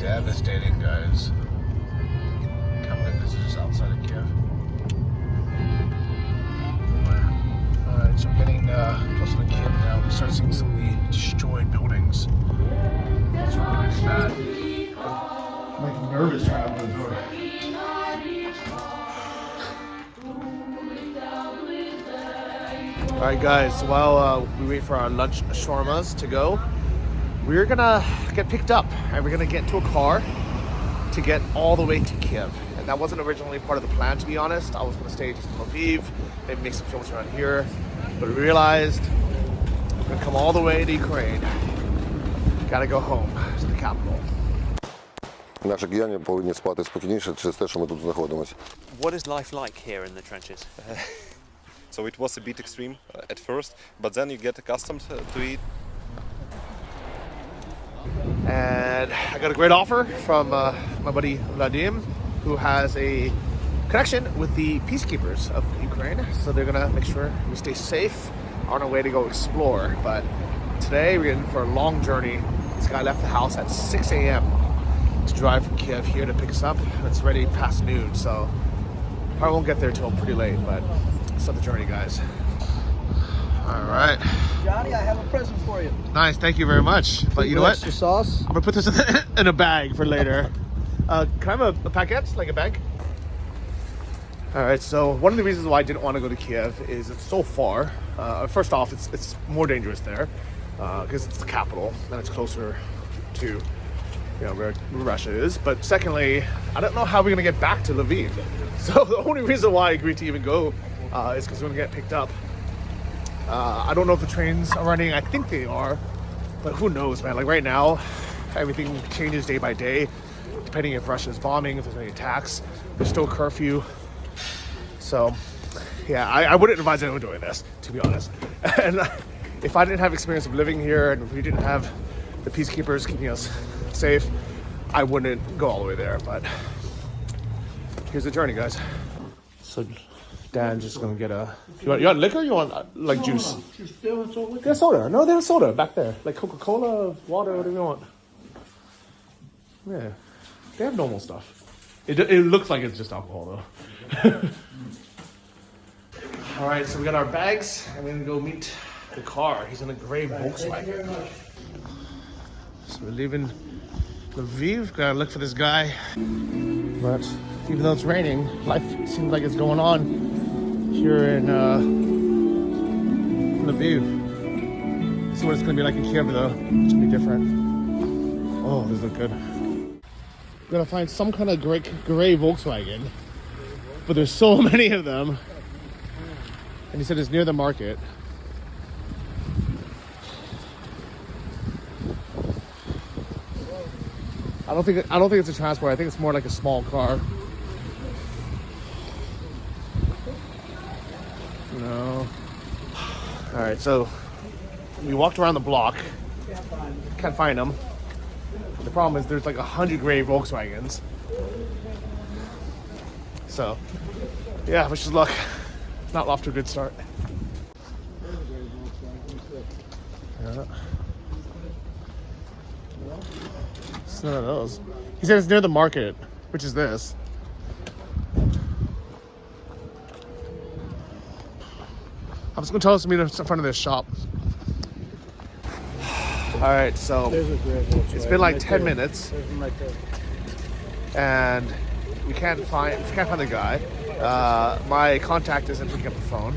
devastating, guys. Can't believe this is just outside of Kiev. Alright, so we're getting closer to Kiev now. We start seeing some of the destroyed buildings. It's really bad. I'm like nervous trying to open the door. Alright guys, while we wait for our lunch shawarmas to go, we're gonna get picked up and we're gonna get into a car to get all the way to Kiev. And that wasn't originally part of the plan, to be honest. I was gonna stay just in Lviv, maybe make some films around here, but we realized we're gonna come all the way to Ukraine. Gotta go home to the capital. Наші кияни повинні спати спокійніше через те, що ми тут знаходимося. What is life like here in the trenches? So it was a bit extreme at first, but then you get accustomed to it. And I got a great offer from my buddy Vladim, who has a connection with the peacekeepers of Ukraine. So they're gonna make sure we stay safe on our way to go explore. But today we're in for a long journey. This guy left the house at 6 a.m. to drive from Kiev here to pick us up. It's already past noon, so probably won't get there till pretty late, but start the journey, guys. All right. Johnny, I have a present for you. Nice, thank you very much. But you know what? Extra sauce. I'm gonna put this in a bag for later. Can I have a packet, like a bag? All right, so one of the reasons why I didn't want to go to Kiev is it's so far. First off, it's more dangerous there because it's the capital and it's closer to where Russia is. But secondly, I don't know how we're gonna get back to Lviv. So the only reason why I agreed to even go is because we're gonna get picked up. I don't know if the trains are running. I think they are, but who knows, man? Like right now, everything changes day by day, depending if Russia is bombing, if there's any attacks. There's still curfew. So, yeah, I wouldn't advise anyone doing this, to be honest. And if I didn't have experience of living here, and if we didn't have the peacekeepers keeping us safe, I wouldn't go all the way there. But here's the journey, guys. So Dan's just gonna get a. You want liquor? Or you want like juice? There's soda. No, there's soda back there, like Coca-Cola, water, whatever you want. Yeah, they have normal stuff. It looks like it's just alcohol though. All right, so we got our bags, and we're gonna go meet the car. He's in a gray Volkswagen. So we're leaving Lviv. Gotta look for this guy. But even though it's raining, life seems like it's going on here in Lviv. See what it's gonna be like in Kiev though. It's gonna be different. Oh, these look good. We're gonna find some kind of gray Volkswagen, but there's so many of them. And he said it's near the market. I don't think it's a transport. I think it's more like a small car. No. All right, so we walked around the block. Can't find them. The problem is there's like 100 gray Volkswagens. So, yeah, wish us luck. Not off to a good start. Yeah. It's none of those. He said it's near the market, which is this. I'm just gonna tell us to meet us in front of this shop. All right, so it's been like 10 minutes, and we can't find the guy. My contact isn't picking up the phone.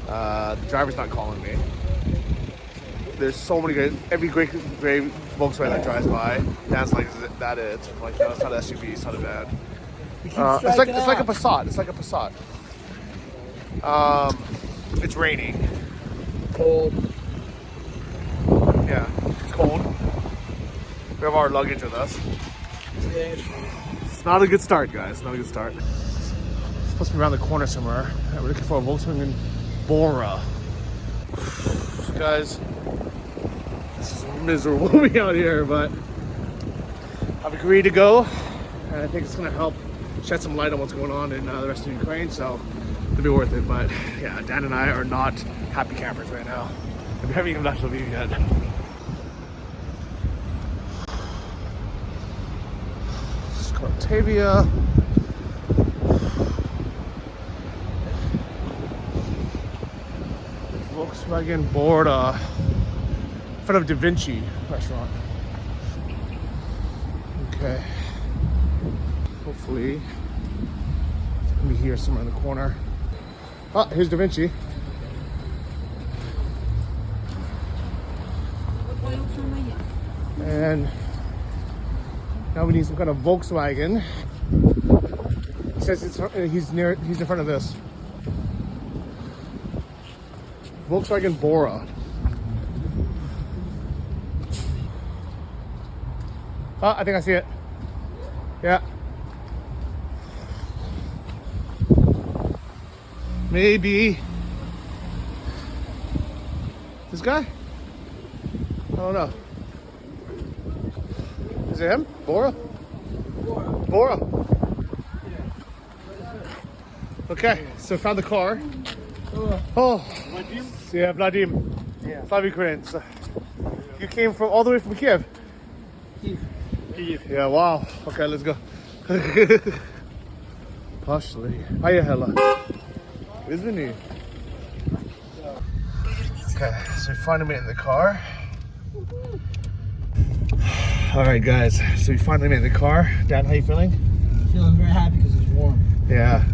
The driver's not calling me. There's so many guys. Every gray Volkswagen that drives by, Dan's like, is that it? I'm like, no, it's not an SUV. It's not a van. It's like a Passat. It's like a Passat. It's raining. Cold. Yeah, it's cold. We have our luggage with us. It's not a good start, guys. Not a good start. It's supposed to be around the corner somewhere. We're looking for a Volkswagen Bora. Guys, this is miserable out here, but I've agreed to go, and I think it's going to help shed some light on what's going on in the rest of Ukraine, so it'll be worth it. But yeah, Dan and I are not happy campers right now. We haven't even left Lviv yet. Octavia. Volkswagen Bora. In front of Da Vinci restaurant. Okay. Hopefully, it's gonna be here somewhere in the corner. Oh, here's Da Vinci. And now we need some kind of Volkswagen. It says he's in front of this. Volkswagen Bora. Oh, I think I see it. Yeah. Maybe this guy? I don't know. Is it him? Bora? Bora. Okay, so found the car. Oh, yeah, Vladimir. Yeah. Ukraine. So you came from all the way from Kiev? Kyiv. Yeah, wow. Okay, let's go. Partially. Hiya, hella. Isn't he? Okay, so we finally made it in the car. All right, guys. So we finally made it in the car. Dan, how you feeling? Feeling very happy because it's warm. Yeah.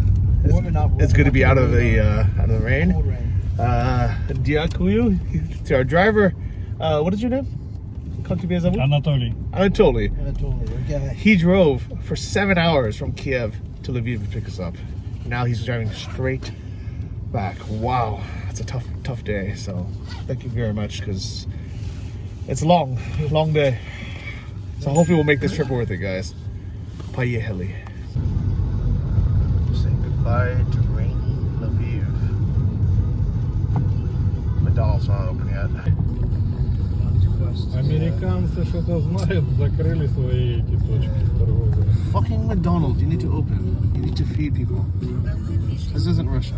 Warm and not warm. It's good to be out of the rain. Cold rain. Diakuyu, to our driver. What is your name? Anatoly. Anatoly. Yeah. He drove for 7 hours from Kiev to Lviv to pick us up. Now he's driving straight back. Wow, it's a tough day. So thank you very much, because it's a long day. So hopefully we'll make this trip worth it, guys. Поехали. Saying goodbye to rainy Lviv. McDonald's not open yet. Американцы что-то знают, закрыли свои эти точки торговые. Fucking McDonald's, you need to open. You need to feed people. This isn't Russia.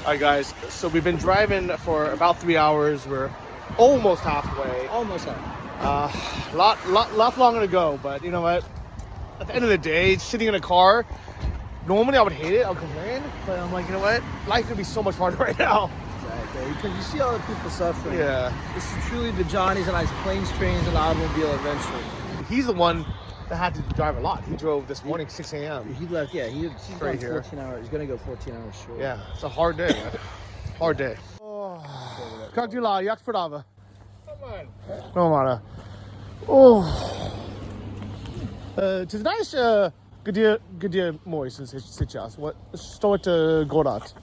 Alright guys, so we've been driving for about 3 hours. We're almost halfway. Almost half. Lot longer to go, but you know what? At the end of the day, sitting in a car, normally I would hate it, I would complain, but I'm like, you know what? Life could be so much harder right now. Exactly. Because you see all the people suffering. Yeah. This is truly the Johnnies and I's planes, trains, and automobile eventually. He's the one that had to drive a lot. He drove this morning 6 a.m. He left, yeah, he's Right gone here. 14 hours. He's going to go 14 hours short. Yeah, it's a hard day, man. Hard day. Как дела? Як справа? Нормально. Ты знаешь, где мой сейчас? Что это город?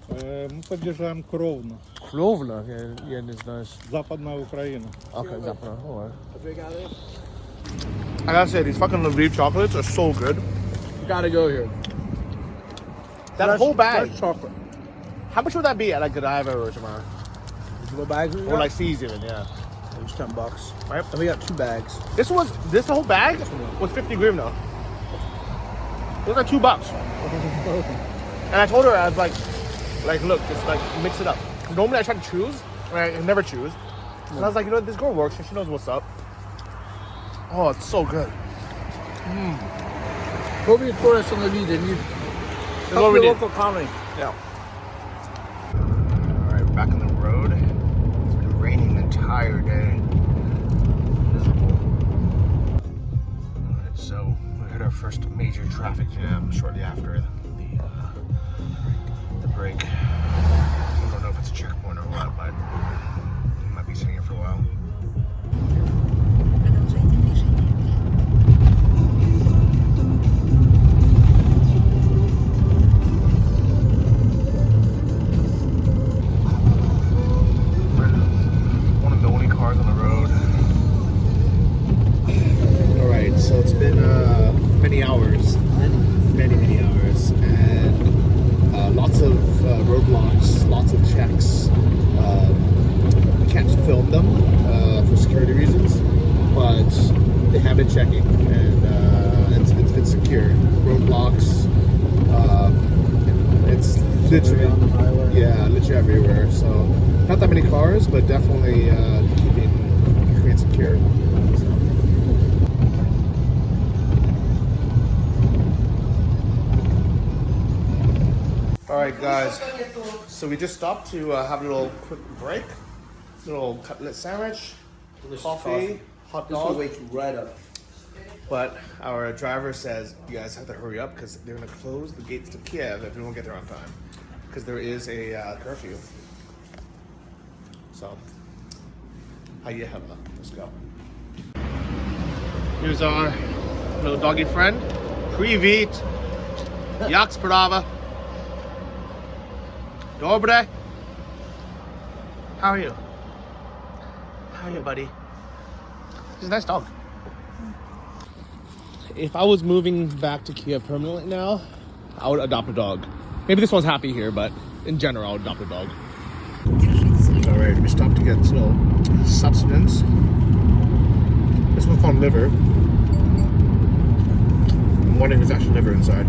Мы подъезжаем к Ровно. Кровно? Я не знаю. Западная Украина. Okay, Zappa. Alright. A big out there? I gotta say, these fucking Lviv chocolates are so good. You got to go here. That whole bag. Fresh chocolate. How much would that be at like Godiva or tomorrow? Did you go bags? Or like C's even, yeah. It was $10. Right? And we got 2 bags. This whole bag was 50 grivna. It was like $2. And I told her, I was like, look, just like mix it up. Normally I try to choose, and I never choose. And I was like, you know what, this girl works, she knows what's up. Oh, it's so good. Go be a tourist on the lead and you what help we your did. local economy. Yeah. All right, back on the road. It's been raining the entire day. Miserable. All right, so we hit our first major traffic jam shortly after the break. I don't know if it's a checkpoint or what, but we might be sitting here for a while. One of the only cars on the road. All right, so it's been many hours, many hours, and lots of roadblocks, lots of checks. We can't film them for security reasons, but they have been checking, and it's been secure. Roadblocks, it's literally on the highway. yeah, literally everywhere. So not that many cars, but definitely keeping here. All right, guys. So we just stopped to have a little quick break. Little cutlet sandwich, coffee, hot This will dog. wake you right up. But our driver says you guys have to hurry up because they're going to close the gates to Kiev if we don't get there on time. Because there is a curfew. So, let's go. Here's our little doggy friend. Привет. Jak sprawa? Dobre. How are you? How are you, buddy? He's a nice dog. If I was moving back to Kiev permanently now, I would adopt a dog. Maybe this one's happy here, but in general, I would adopt a dog. Alright, we stopped to get some substance. This one's called liver. I'm wondering if there's actually liver inside.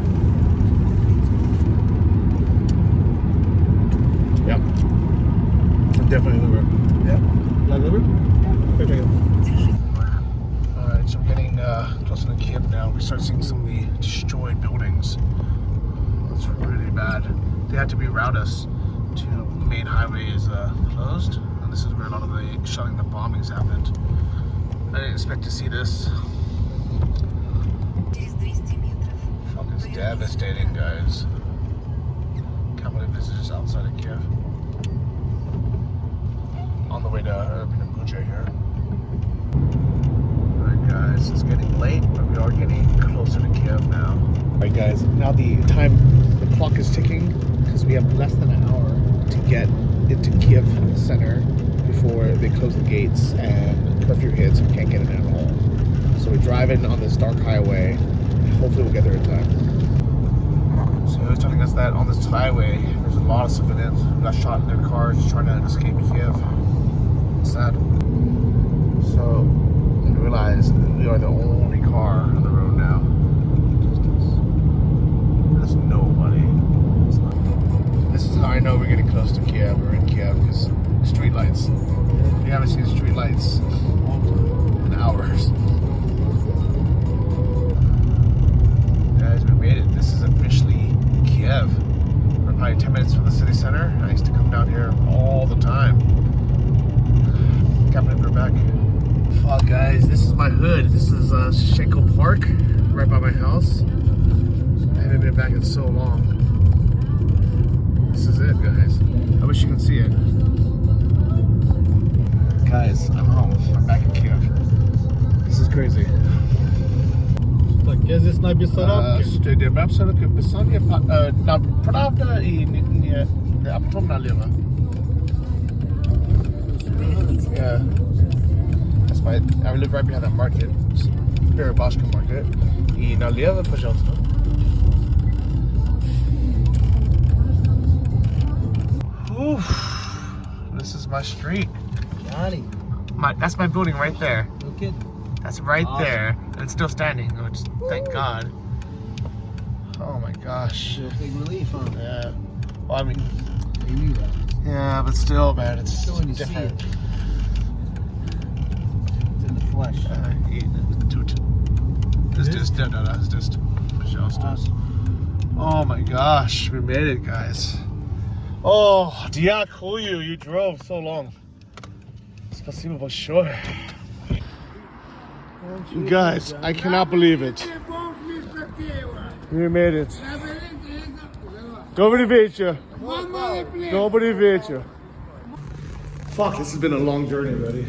Yep. Definitely liver. Yep. Like liver? Okay, take it. Alright, so we're getting closer to Kiev now. We start seeing some of the destroyed buildings. That's really bad. They had to reroute us to the main highway is closed. And this is where a lot of the shelling, the bombings happened. I didn't expect to see this. Fuck, it's devastating, guys. Can't believe this is just outside of Kiev. On the way to Bucha here. Alright guys, it's getting late, but we are getting closer to Kiev now. Alright guys, now the clock is ticking because we have less than an hour to get into Kiev center before they close the gates and curfew hits and we can't get in at all. So we're driving on this dark highway. Hopefully we'll get there in time. So he was telling us that on this highway there's a lot of civilians who got shot in their cars trying to escape Kiev. Sad. So we realized we are the only car on the road now. There's nobody. This is how I know we're getting close to Kiev. We're in Kiev because street lights. We haven't seen street lights in hours. Guys, we made it. This is officially Kiev. We're probably 10 minutes from the city center. I used to come down here all the time. Can't believe we're back. Fuck, guys, this is my hood. This is Schenkel Park, right by my house. I haven't been back in so long. This is it, guys. I wish you could see it. Guys, I'm home. I'm back in Kiev. This is crazy. Так, я здесь на Бессарабке. Абсолютно писание правда и не а потом налево. Yeah. That's why I live right behind that market. Перебашка market. И налево, пожалуйста. Oof. This is my street. Johnny, That's my building right there. no kidding. That's right Awesome. there. And it's still standing, which thank God. Oh my gosh. Real big relief, huh? Yeah. Well, I mean, You knew that. yeah, but still, man, it's Still when you see different. it. It's in the flesh. Dude. This just, oh my gosh, we made it, guys. Oh, Diakuyu, you drove so long. Спасибо большое. You guys, I cannot believe it. We made it. Добрый вечер. Добрый вечер. Fuck, this has been a long journey already.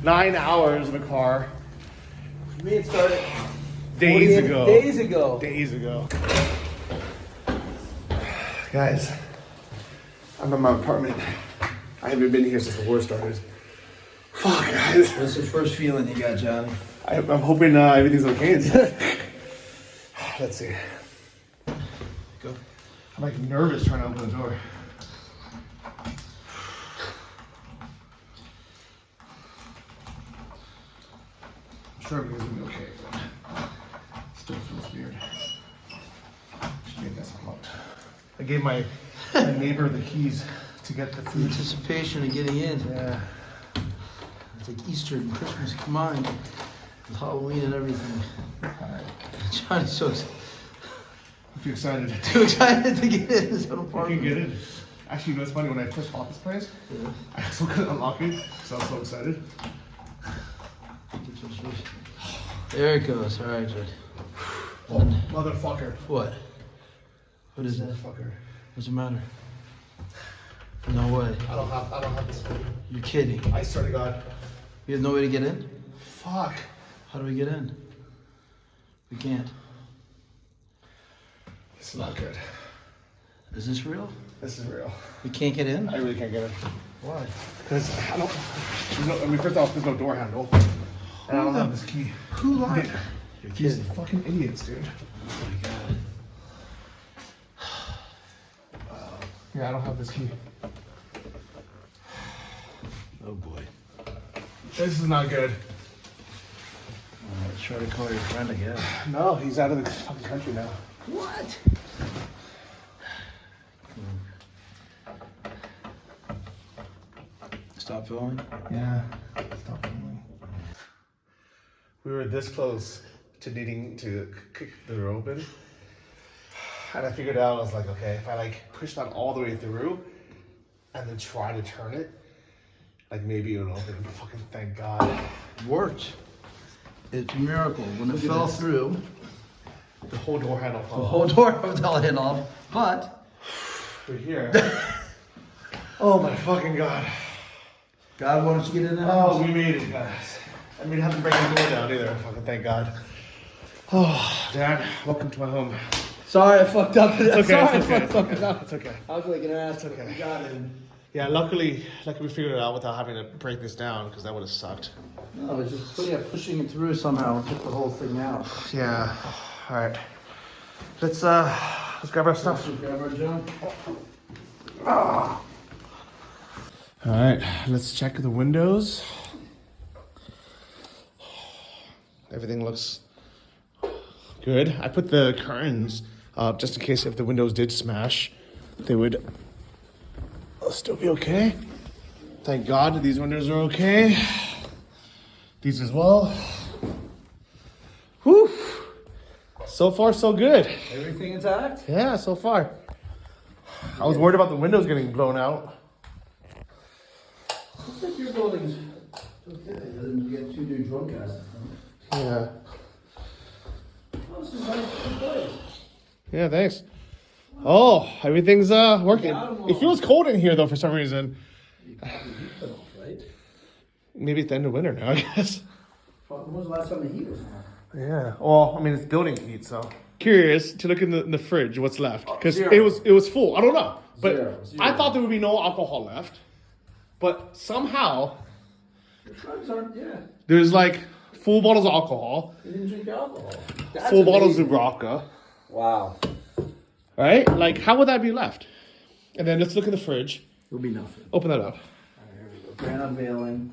9 hours in the car. Me, it started Days 48 ago. Days ago. Days ago. Guys, I'm in my apartment. I haven't been here since the war started. Fuck, guys. What's the first feeling you got, Johnny? I'm hoping everything's okay inside. Let's see. Go. I'm like nervous trying to open the door. I'm sure everything's gonna be okay, but still feels weird. Maybe that's unlocked. I gave my neighbor the keys to get the food. Anticipation of getting in. Yeah. It's like Easter and Christmas combined with Halloween and everything. Johnny's so Too excited. too excited to get in his own I apartment. can get in. Actually, you know what's funny? When I first bought this place, I also couldn't unlock it because I was so excited. There it goes. All right, Judd. Oh, motherfucker. What? What is it? Motherfucker. What's the matter? No way. I don't have this one. You're kidding. I swear to God. You have no way to get in? Fuck. How do we get in? We can't. This is not good. Is this real? This is real. We can't get in? I really can't get in. Why? Because I don't. First off, there's no door handle. And I don't have this key. Who locked it? You're These kidding. fucking idiots, dude. Oh my God. Yeah, I don't have this key. Oh boy. This is not good. Try to call your friend again. No, he's out of the fucking country now. What? Stop filming? Yeah. Stop filming. We were this close to needing to kick the door open. And I figured out, I was like, okay, if I like push that all the way through and then try to turn it, like maybe it'll open. Fucking thank God. It worked. It's a miracle. When it fell through, The whole door handle fell the off. whole door fell in off. But We're here. Oh my fucking God. God wanted to get in there. Oh, we made it, guys. I didn't have to break the door down either. Fucking thank God. Oh, Dad, welcome to my home. Sorry, I fucked up. It's okay. Sorry, It's okay. I fucked it up. It's okay. I was like an ass. It's okay. We got in. Yeah, luckily we figured it out without having to break this down because that would have sucked. No, it's just pushing it through somehow and took the whole thing out. Yeah. All right. Let's grab our stuff. So grab our junk. All right. Let's check the windows. Everything looks good. I put the curtains up just in case if the windows did smash, they would still be okay. Thank God these windows are okay. These as well. Whew. So far, so good. Everything intact? Yeah, so far. I was worried about the windows getting blown out. Looks like your building's okay. Doesn't get too new drunk ass. Yeah. Oh, this is nice. Good place. Yeah, thanks. Oh, everything's working. It feels cold in here though for some reason. Right? Maybe it's the end of winter now, I guess. When was the last time the heat was on? Yeah. Well, I mean it's building heat, so. Curious to look in the fridge what's left because Zero. it was full. I don't know, but Zero. I thought there would be no alcohol left, but somehow Your friends aren't, yeah. there's like full bottles of alcohol, You didn't drink alcohol. That's full bottles amazing. of vodka, Wow. right? Like how would that be left? And then let's look in the fridge. It'll be nothing. Open that up. Here we go. Grand unveiling.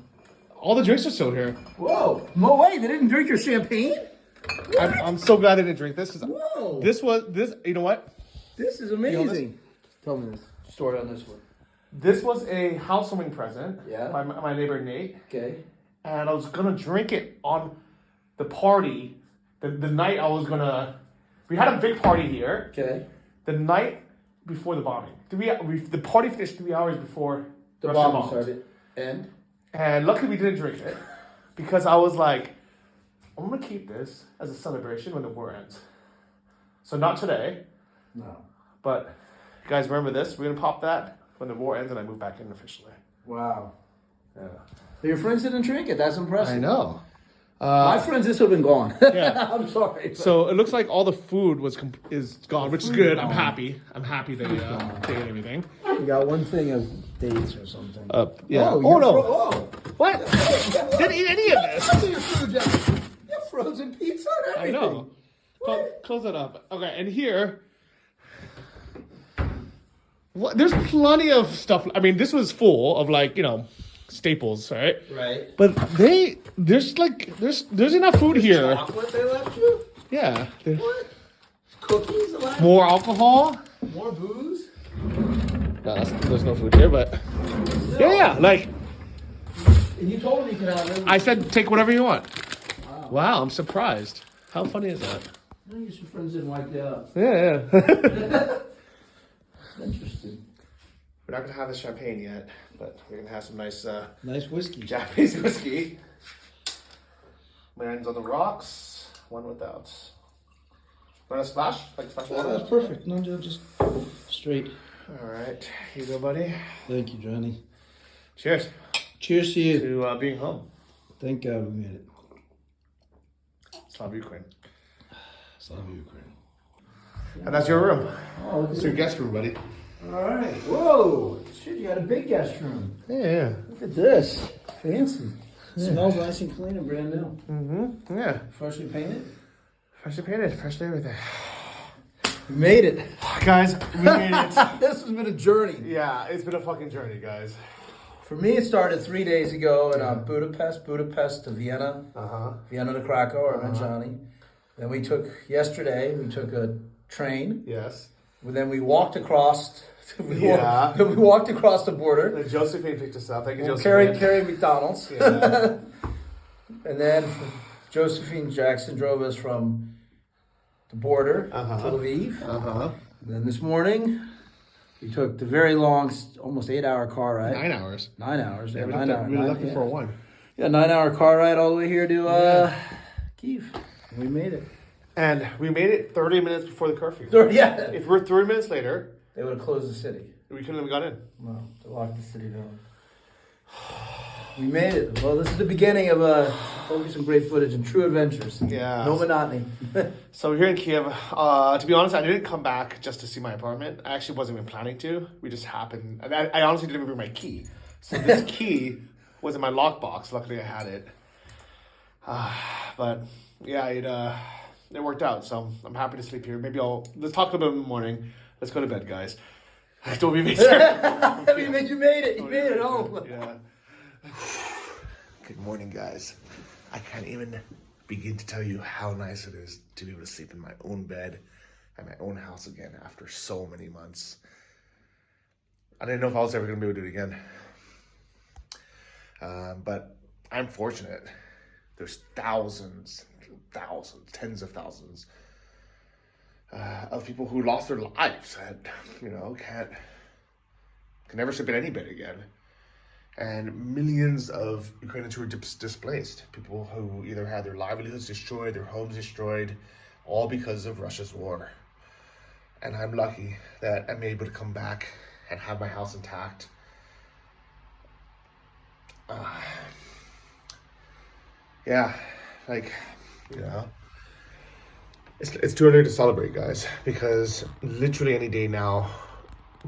All the drinks are still here. Whoa. No way. They didn't drink your champagne? I'm so glad I didn't drink this because Whoa. this. You know what? This is amazing. Tell me this story on this one. This was a housewarming present Yeah. by my neighbor Nate, Okay. and I was gonna drink it on the party. The night I was gonna. We had a big party here. Okay. The night before the bombing. The party finished 3 hours before The Russia bomb bombed. started. And luckily we didn't drink it because I was like, I'm gonna keep this as a celebration when the war ends. So not today, no. but you guys remember this? We're gonna pop that when the war ends and I move back in officially. Wow. Yeah. But your friends didn't drink it. That's impressive. I know. My friends, this would have been gone. Yeah. I'm sorry. So it looks like all the food is gone, which is good. I'm gone. happy. I'm happy they ate everything. You got one thing of dates or something. Yeah. Oh, Oh, no. oh. What? Didn't eat any of this. Look at your food, Jeff. You have frozen pizza and I everything. know. Close that up. Okay, and here. What? There's plenty of stuff. I mean, this was full of staples, right? Right. But there's enough food here. Chocolate they left you? Yeah. What? Cookies left? More alcohol. More booze? No, there's no food here, but yeah, like And you told him you could have everything. I said take whatever you want. Wow, I'm surprised. How funny is that? I guess your friends didn't wipe you out. Yeah. Interesting. We're not gonna have the champagne yet, but we're gonna have some nice Nice whiskey. Japanese whiskey. Man's on the rocks, one without. Want a splash? Like splash water? That's perfect. No, just straight. All right, here you go, buddy. Thank you, Johnny. Cheers Cheers to you. to being home. Thank God we made it. Slav Ukraine. Slava Ukraine. And that's your room. Oh, look It's at your that. guest room, buddy. All right. Whoa. Shit, you got a big guest room. Yeah. Look at this. Fancy. Smells nice and clean and brand new. Mm-hmm. Yeah. Freshly painted. Freshly painted, freshly everything. We made it. Guys, we made it. This has been a journey. Yeah, it's been a fucking journey, guys. For me, it started 3 days ago in Budapest to Vienna, Vienna to Krakow, I met Johnny. Then we took a train. Yes. Then we walked across. We Yeah. walked across the border. And Josephine picked us up. Thank you, Carrie Josephine. McDonald's. Yeah. And then Josephine Jackson drove us from the border to Lviv. Then this morning, we took the very long, almost 8-hour car ride. 9 hours. 9 hours. Yeah, we nine left, hours. we left before one. Yeah, 9-hour car ride all the way here to Kyiv. And we made it. And we made it 30 minutes before the curfew. Yeah. If we're 30 minutes later, They would have closed the city. we couldn't have got in. No, to lock the city down. We made it. Well, this is the beginning of hopefully some great footage and true adventures. Yeah. No monotony. So we're here in Kiev. To be honest, I didn't come back just to see my apartment. I actually wasn't even planning to. We just happened. I honestly didn't even bring my key. So this key was in my lockbox. Luckily, I had it. But yeah, it worked out. So I'm happy to sleep here. Let's talk a little bit in the morning. Let's go to bed, guys. Don't be miserable. You made it. You made it home. Yeah. Good morning, guys. I can't even begin to tell you how nice it is to be able to sleep in my own bed at my own house again after so many months. I didn't know if I was ever going to be able to do it again. But I'm fortunate. There's thousands, tens of thousands of people who lost their lives and, can never sleep in any bed again. And millions of Ukrainians who were displaced, people who either had their livelihoods destroyed, their homes destroyed, all because of Russia's war. And I'm lucky that I'm able to come back and have my house intact. It's too early to celebrate, guys, because literally any day now,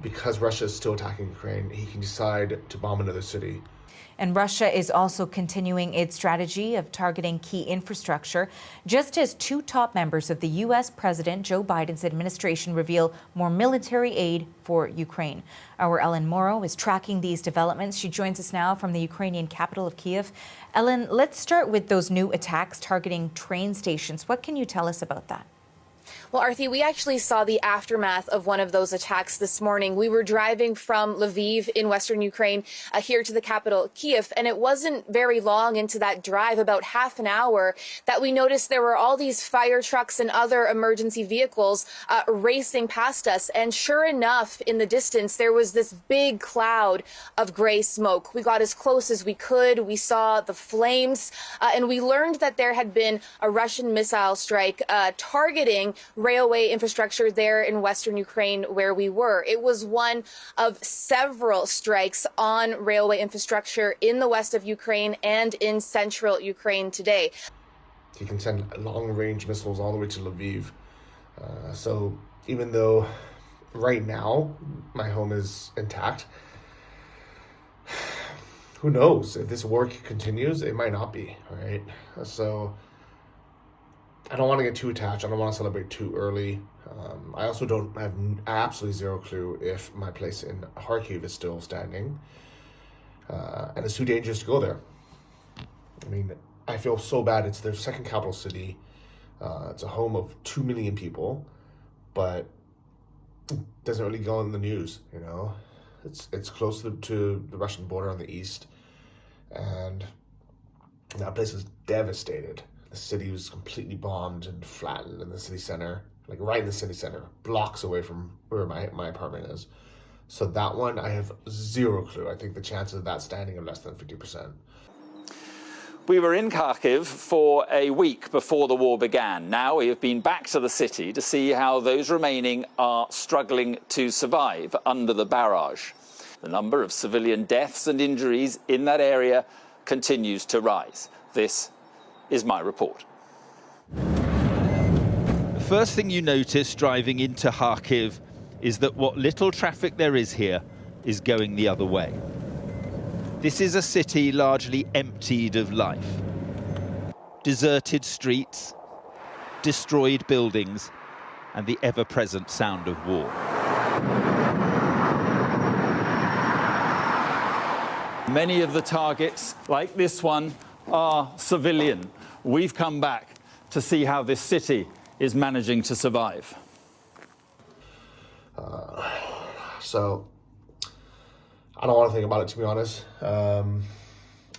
because Russia is still attacking Ukraine, he can decide to bomb another city. And Russia is also continuing its strategy of targeting key infrastructure, just as two top members of the U.S. President Joe Biden's administration reveal more military aid for Ukraine. Our Ellen Morrow is tracking these developments. She joins us now from the Ukrainian capital of Kyiv. Ellen, let's start with those new attacks targeting train stations. What can you tell us about that? Well, Arthi, we actually saw the aftermath of one of those attacks this morning. We were driving from Lviv in western Ukraine here to the capital, Kyiv, and it wasn't very long into that drive, about half an hour, that we noticed there were all these fire trucks and other emergency vehicles racing past us. And sure enough, in the distance, there was this big cloud of gray smoke. We got as close as we could. We saw the flames, and we learned that there had been a Russian missile strike targeting railway infrastructure there in western Ukraine where we were. It was one of several strikes on railway infrastructure in the west of Ukraine and in central Ukraine today. He can send long-range missiles all the way to Lviv. So even though right now my home is intact, who knows? If this war continues, it might not be, all right? So I don't want to get too attached. I don't want to celebrate too early. I also don't have absolutely zero clue if my place in Kharkiv is still standing. And it's too dangerous to go there. I mean, I feel so bad. It's their second capital city. It's a home of 2 million people, but it doesn't really go in the news, It's close to the Russian border on the east. and that place was devastated. The city was completely bombed and flattened in the city center, like right in the city center, blocks away from where my apartment is. So that one, I have zero clue. I think the chances of that standing are less than 50%. We were in Kharkiv for a week before the war began. Now we have been back to the city to see how those remaining are struggling to survive under the barrage. The number of civilian deaths and injuries in that area continues to rise. This is my report. The first thing you notice driving into Kharkiv is that what little traffic there is here is going the other way. This is a city largely emptied of life. Deserted streets, destroyed buildings, and the ever-present sound of war. Many of the targets, like this one, are civilian. We've come back to see how this city is managing to survive. So I don't want to think about it, to be honest. And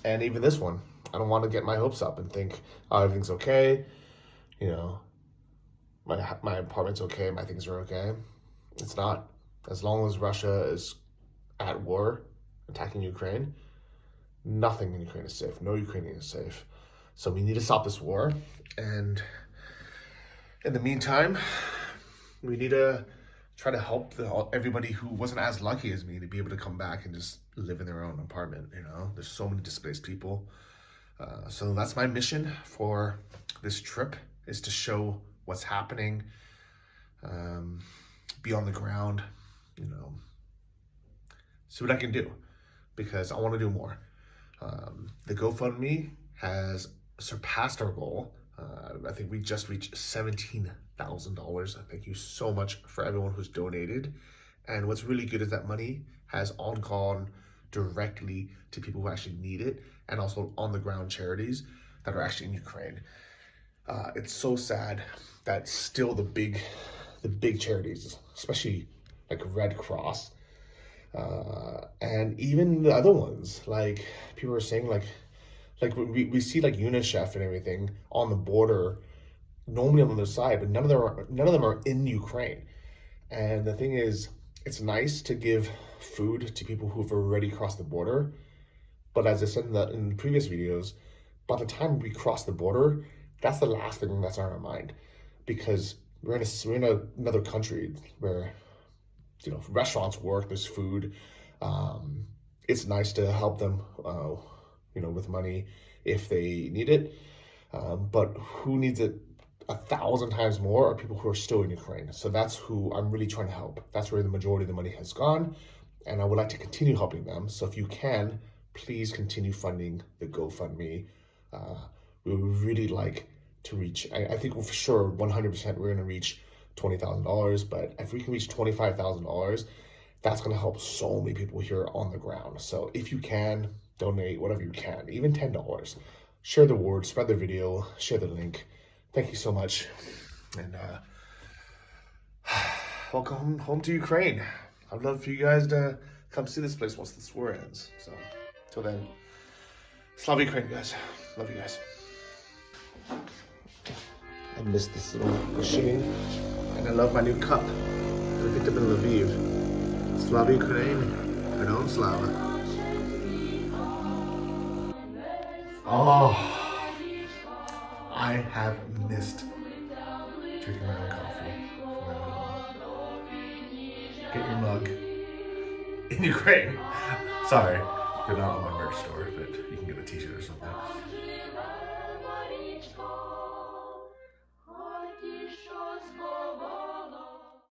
even this one, I don't want to get my hopes up and think, oh, everything's okay. You know, my apartment's okay, my things are okay. It's not. As long as Russia is at war, attacking Ukraine, nothing in Ukraine is safe. No Ukrainian is safe. So we need to stop this war. And in the meantime, we need to try to help everybody who wasn't as lucky as me to be able to come back and just live in their own apartment. You know, there's so many displaced people. So that's my mission for this trip, is to show what's happening, be on the ground, you know, see what I can do, because I want to do more. The GoFundMe has surpassed our goal. I think we just reached $17,000. Thank you so much for everyone who's donated. And what's really good is that money has all gone directly to people who actually need it, and also on the ground charities that are actually in Ukraine. It's so sad that still the big charities, especially like Red Cross, and even the other ones, like people are saying, like we see like UNICEF and everything on the border, normally on the other side, but none of them are in Ukraine. And the thing is, it's nice to give food to people who've already crossed the border, but as I said in the previous videos, by the time we cross the border, that's the last thing that's on our mind, because we're in another country where, you know, restaurants work, there's food. It's nice to help them, you know, with money if they need it. But who needs it 1,000 times more are people who are still in Ukraine. So that's who I'm really trying to help. That's where the majority of the money has gone, and I would like to continue helping them. So if you can, please continue funding the GoFundMe. We would really like to reach, I think for sure 100% we're going to reach $20,000, but if we can reach $25,000, that's going to help so many people here on the ground. So if you can, donate whatever you can, even $10. Share the word, spread the video, share the link. Thank you so much, and welcome home to Ukraine. I'd love for you guys to come see this place once this war ends. So till then, Slava Ukraine, guys. Love you guys. I miss this little machine, and I love my new cup. I picked up in Lviv. Slava Ukraine, Perdon Slava. Oh, I have missed drinking my own coffee from my own home. Get your mug in Ukraine. Sorry, they're not on my merch store, but you can get a t-shirt or something.